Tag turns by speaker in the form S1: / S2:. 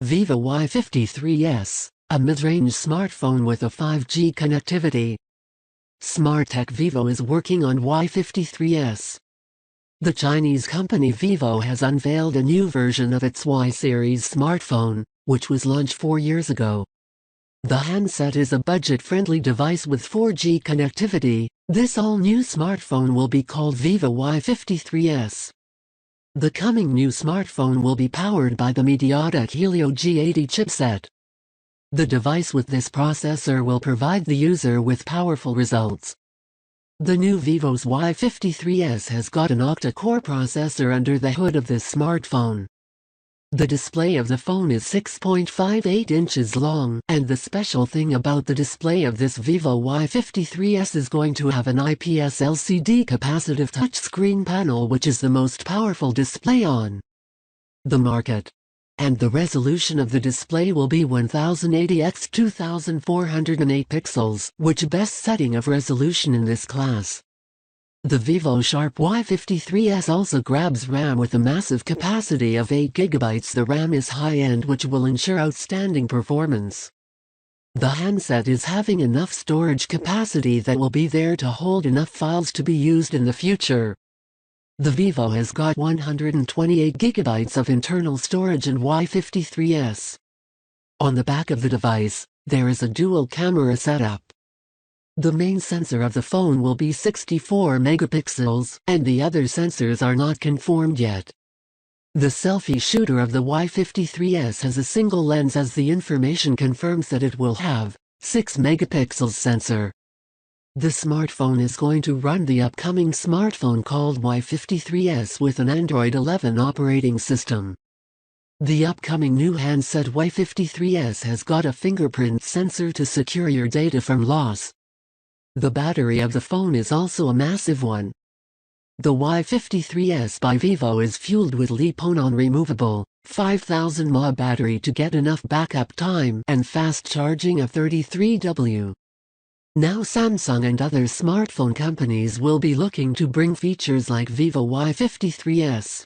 S1: Vivo Y53s, a mid-range smartphone with a 5G connectivity. Smartech Vivo is working on Y53s. The Chinese company Vivo has unveiled a new version of its Y series smartphone, which was launched 4 years ago. The handset is a budget-friendly device with 4G connectivity. This all-new smartphone will be called Vivo Y53s. The coming new smartphone will be powered by the Mediatek Helio G80 chipset. The device with this processor will provide the user with powerful results. The new Vivo's Y53s has got an Octa-Core processor under the hood of this smartphone. The display of the phone is 6.58 inches long, and the special thing about the display of this Vivo Y53s is going to have an IPS LCD Capacitive Touchscreen panel, which is the most powerful display on the market. And the resolution of the display will be 1080 x 2408 pixels, which best setting of resolution in this class. The Vivo Sharp Y53s also grabs RAM with a massive capacity of 8 gigabytes. The RAM is high-end, which will ensure outstanding performance. The handset is having enough storage capacity that will be there to hold enough files to be used in the future. The Vivo has got 128 gigabytes of internal storage in Y53s. On the back of the device, there is a dual camera setup. The main sensor of the phone will be 64 megapixels, and the other sensors are not conformed yet. The selfie shooter of the Y53s has a single lens, as the information confirms that it will have 6 megapixels sensor. The smartphone is going to run the upcoming smartphone called Y53s with an Android 11 operating system. The upcoming new handset Y53s has got a fingerprint sensor to secure your data from loss. The battery of the phone is also a massive one. The Y53s by Vivo is fueled with Li-Po non-removable 5000 mAh battery to get enough backup time and fast charging of 33W. Now Samsung and other smartphone companies will be looking to bring features like Vivo Y53s.